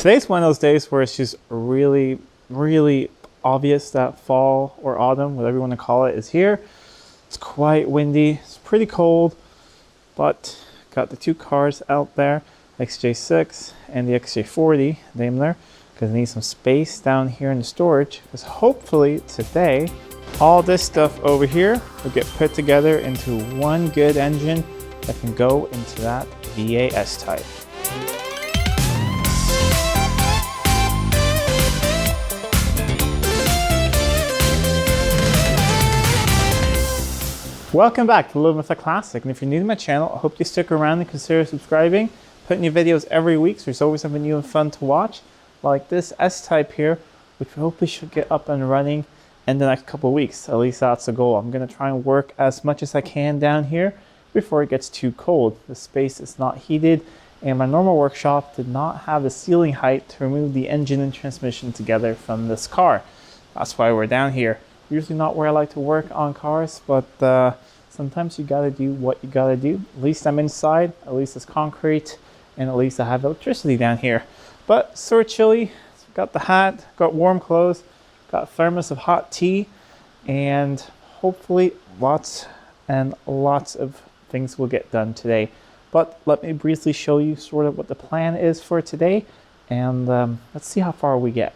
Today's one of those days where it's just really, really obvious that fall or autumn, whatever you want to call it, is here. It's quite windy, it's pretty cold, but got the two cars out there, XJ6 and the XJ40 Daimler, because I need some space down here in the storage, because hopefully today all this stuff over here will get put together into one good engine that can go into that VAS type. Welcome back to Living with a Classic, and if you're new to my channel, I hope you stick around and consider subscribing. Putting new videos every week, so there's always something new and fun to watch, like this S-Type here, which hopefully should get up and running in the next couple of weeks. At least that's the goal. I'm going to try and work as much as I can down here before it gets too cold. The space is not heated, and my normal workshop did not have the ceiling height to remove the engine and transmission together from this car. That's why we're down here. Usually not where I like to work on cars, but sometimes you gotta do what you gotta do. At least I'm inside, at least it's concrete, and at least I have electricity down here. But sort of chilly, so got the hat, got warm clothes, got a thermos of hot tea, and hopefully lots and lots of things will get done today. But let me briefly show you sort of what the plan is for today, and let's see how far we get.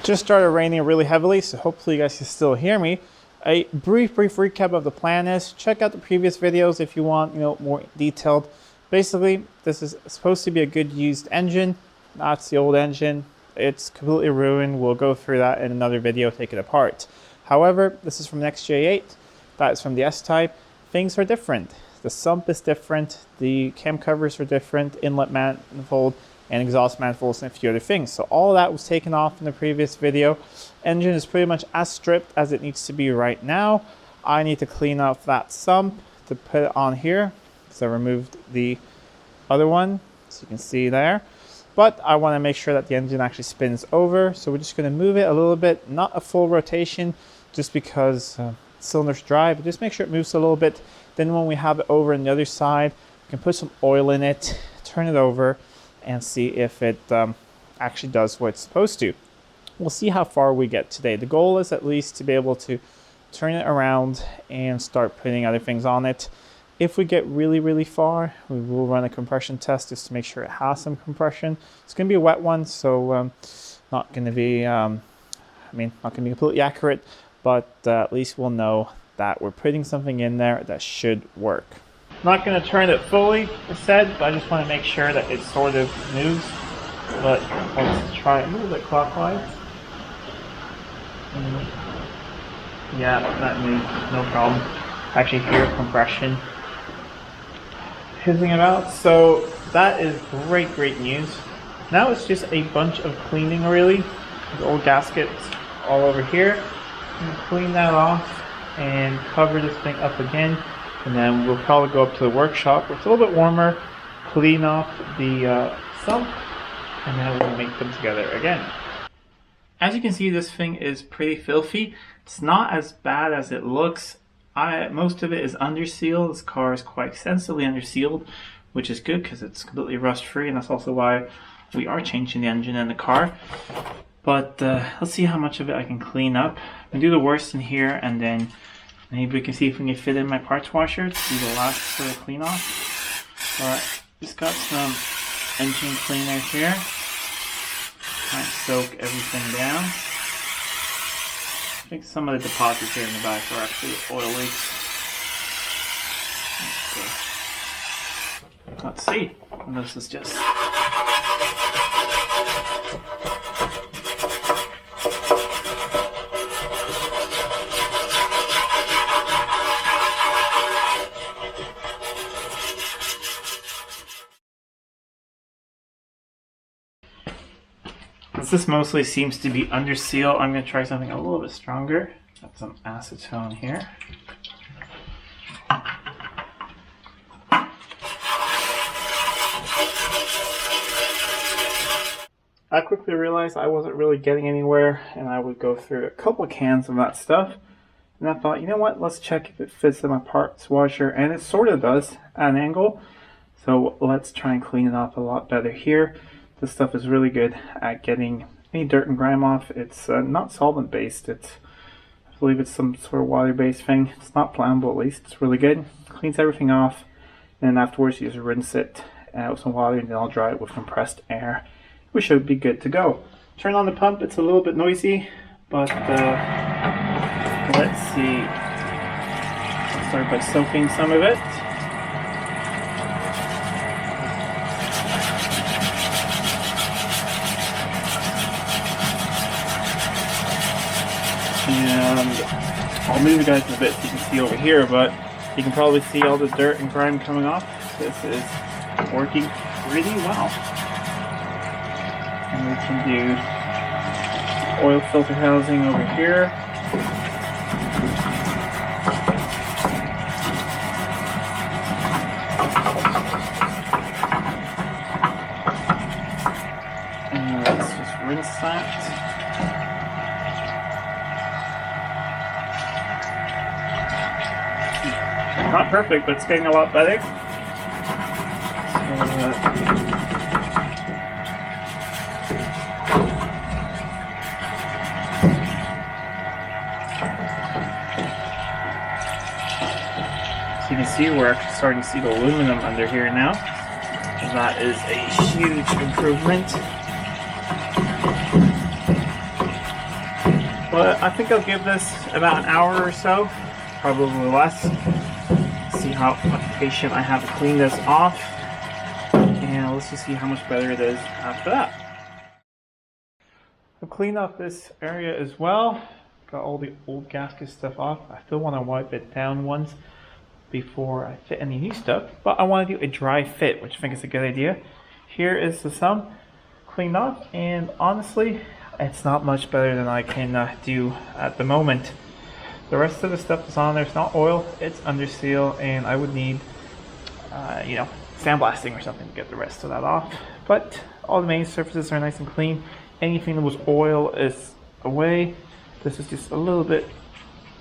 Just started raining really heavily, so hopefully you guys can still hear me. A brief recap of the plan is, check out the previous videos if you want, more detailed. Basically, this is supposed to be a good used engine. That's the old engine. It's completely ruined. We'll go through that in another video, take it apart. However, this is from the XJ8. That is from the S-Type. Things are different. The sump is different. The cam covers are different. Inlet manifold and exhaust manifolds and a few other things. So all of that was taken off in the previous video. Engine is pretty much as stripped as it needs to be right now. I need to clean up that sump to put it on here, because I removed the other one, so you can see there. But I want to make sure that the engine actually spins over, so we're just going to move it a little bit, not a full rotation, just because cylinder's dry, but just make sure it moves a little bit. Then when we have it over on the other side, we can put some oil in it, turn it over, and see if it actually does what it's supposed to. We'll see how far we get today. The goal is at least to be able to turn it around and start putting other things on it. If we get really, really far, we will run a compression test just to make sure it has some compression. It's going to be a wet one, so not going to be, not going to be completely accurate, but at least we'll know that we're putting something in there that should work. Not going to turn it fully, as said, but I just want to make sure that it sort of moves. But let's try it. Move it clockwise. Yeah, that moves, no problem. Actually hear compression hissing about. So that is great news. Now it's just a bunch of cleaning, really. The old gaskets all over here. Clean that off and cover this thing up again. And then we'll probably go up to the workshop where it's a little bit warmer, clean off the sump, and then we'll make them together again. As you can see, this thing is pretty filthy. It's not as bad as it looks. Most of it is undersealed. This car is quite extensively undersealed, which is good because it's completely rust-free, and that's also why we are changing the engine in the car. But let's see how much of it I can clean up. I'm going to do the worst in here, and then maybe we can see if we can fit in my parts washer to do the last sort of clean off. But just got some engine cleaner here. Try and soak everything down. I think some of the deposits here in the back are actually oil leaks. Let's see. And this is just this mostly seems to be under seal. I'm going to try something a little bit stronger. Got some acetone here. I quickly realized I wasn't really getting anywhere, and I would go through a couple of cans of that stuff. And I thought, you know what, let's check if it fits in my parts washer, and it sort of does at an angle. So let's try and clean it off a lot better here. This stuff is really good at getting any dirt and grime off. It's not solvent based. I believe it's some sort of water based thing. It's not flammable, at least. It's really good. Cleans everything off, and then afterwards you just rinse it with some water, and then I'll dry it with compressed air. We should be good to go. Turn on the pump. It's a little bit noisy, but let's see. I'll start by soaking some of it. And I'll move you guys a bit so you can see over here, but you can probably see all the dirt and grime coming off. This is working pretty well. And we can do oil filter housing over here. And let's just rinse that. Not perfect, but it's getting a lot better. So you can see we're actually starting to see the aluminum under here now. That is a huge improvement. But I think I'll give this about an hour or so, probably less. See how patient I have to clean this off, and let's just see how much better it is after that. I've cleaned off this area as well. Got all the old gasket stuff off. I still want to wipe it down once before I fit any new stuff, but I want to do a dry fit, which I think is a good idea. Here is the sump cleaned off, and honestly, it's not much better than I can do at the moment. The rest of the stuff that's on there, it's not oil, it's under seal, and I would need, sandblasting or something to get the rest of that off. But all the main surfaces are nice and clean. Anything that was oil is away. This is just a little bit,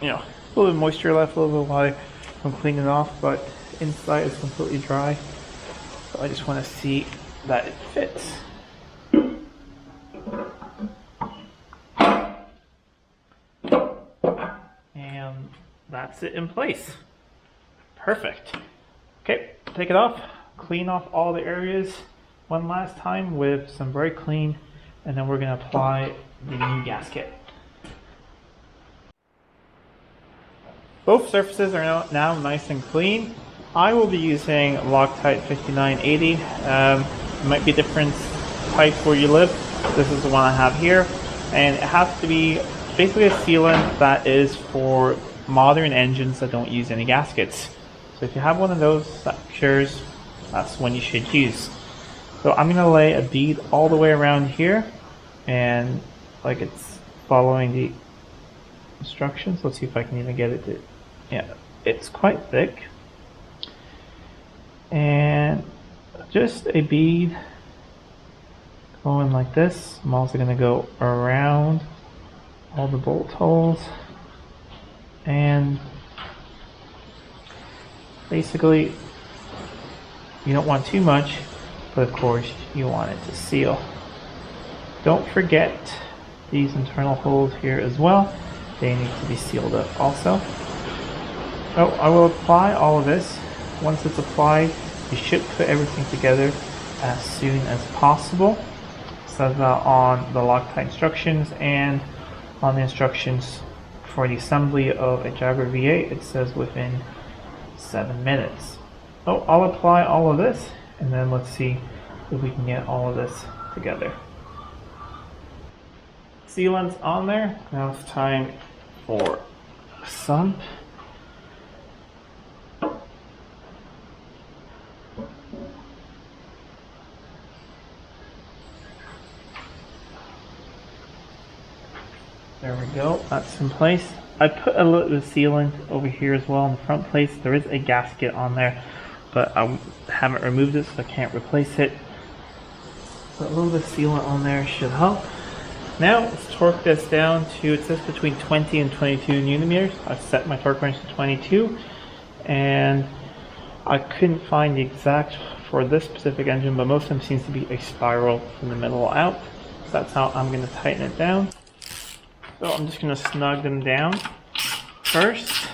a little bit of moisture left, a little bit of water from cleaning it off, but inside is completely dry. So I just want to see that it fits. And that's it in place. Perfect. Okay, take it off, clean off all the areas one last time with some brake clean, and then we're going to apply the new gasket. Both surfaces are now nice and clean. I will be using Loctite 5980. It might be different types where you live. This is the one I have here, and it has to be basically a sealant that is for modern engines that don't use any gaskets. So if you have one of those structures, that's one you should use. So I'm going to lay a bead all the way around here, and like it's following the instructions. Let's see if I can even get it to, yeah, it's quite thick. And just a bead going like this. I'm also going to go around all the bolt holes, and basically you don't want too much, but of course you want it to seal. Don't forget these internal holes here as well. They need to be sealed up also. So I will apply all of this. Once it's applied, you should put everything together as soon as possible. It says that on the Loctite instructions, and on the instructions for the assembly of a Jabber V8, it says within 7 minutes. So I'll apply all of this, and then let's see if we can get all of this together. Sealant's on there. Now it's time for Sump. There we go, that's in place. I put a little bit of sealant over here as well in the front place. There is a gasket on there, but I haven't removed it, so I can't replace it. So a little bit of sealant on there should help. Now let's torque this down to, it says between 20 and 22 newton meters. I've set my torque wrench to 22, and I couldn't find the exact for this specific engine, but most of them seems to be a spiral from the middle out. So that's how I'm going to tighten it down. So I'm just going to snug them down first.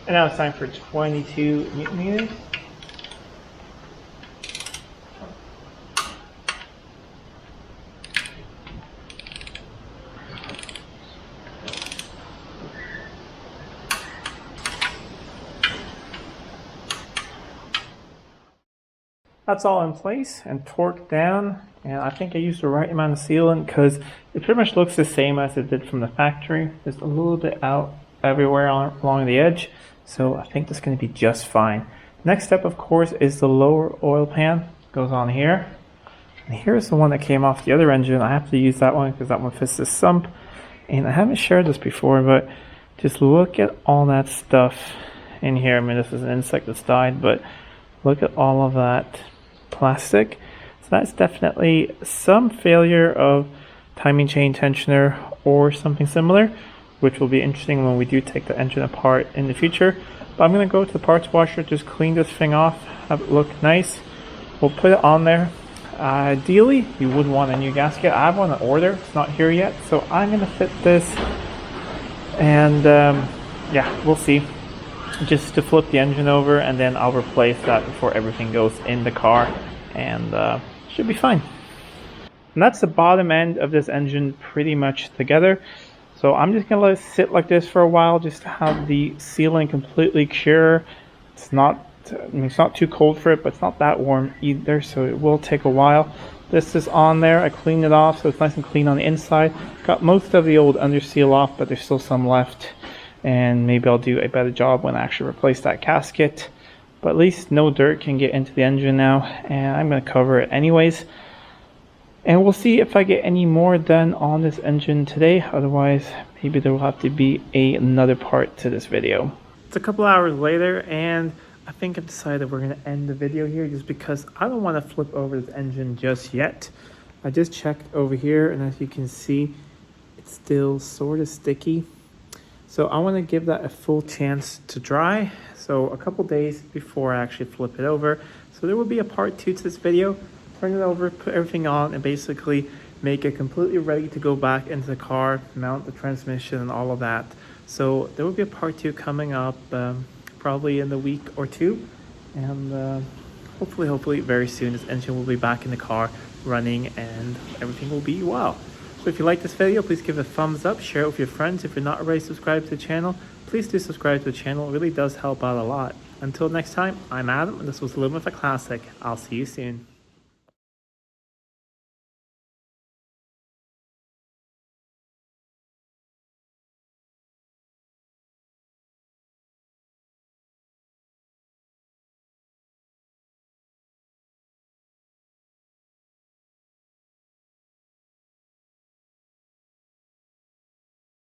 And now it's time for 22 Newton meters. That's all in place and torqued down, and I think I used the right amount of sealant because it pretty much looks the same as it did from the factory. Just a little bit out everywhere along the edge, so I think this is going to be just fine. Next step, of course, is the lower oil pan. Goes on here, and here's the one that came off the other engine. I have to use that one because that one fits the sump, and I haven't shared this before, but just look at all that stuff in here. I mean, this is an insect that's died, but look at all of that plastic. So that's definitely some failure of timing chain tensioner or something similar, which will be interesting when we do take the engine apart in the future. But I'm going to go to the parts washer, just clean this thing off, have it look nice. We'll put it on there. Ideally, you would want a new gasket. I have one on order. It's not here yet, so I'm going to fit this, and yeah, we'll see. Just to flip the engine over, and then I'll replace that before everything goes in the car, and should be fine. And that's the bottom end of this engine pretty much together. So I'm just gonna let it sit like this for a while, just to have the sealing completely cure. It's not, I mean, it's not too cold for it, but it's not that warm either, so it will take a while. This is on there. I cleaned it off, so it's nice and clean on the inside. Got most of the old under seal off, but there's still some left. And maybe I'll do a better job when I actually replace that gasket. But at least no dirt can get into the engine now, and I'm going to cover it anyways. And we'll see if I get any more done on this engine today. Otherwise, maybe there will have to be another part to this video. It's a couple hours later, and I think I've decided we're going to end the video here just because I don't want to flip over this engine just yet. I just checked over here, and as you can see, it's still sort of sticky. So I want to give that a full chance to dry, so a couple days before I actually flip it over. So there will be a part 2 to this video. Turn it over, put everything on, and basically make it completely ready to go back into the car, mount the transmission and all of that. So there will be a part 2 coming up probably in the week or two, and hopefully very soon this engine will be back in the car running and everything will be wow. So if you like this video, please give it a thumbs up, share it with your friends. If you're not already subscribed to the channel, please do subscribe to the channel. It really does help out a lot. Until next time, I'm Adam, and this was Living with a Classic. I'll see you soon.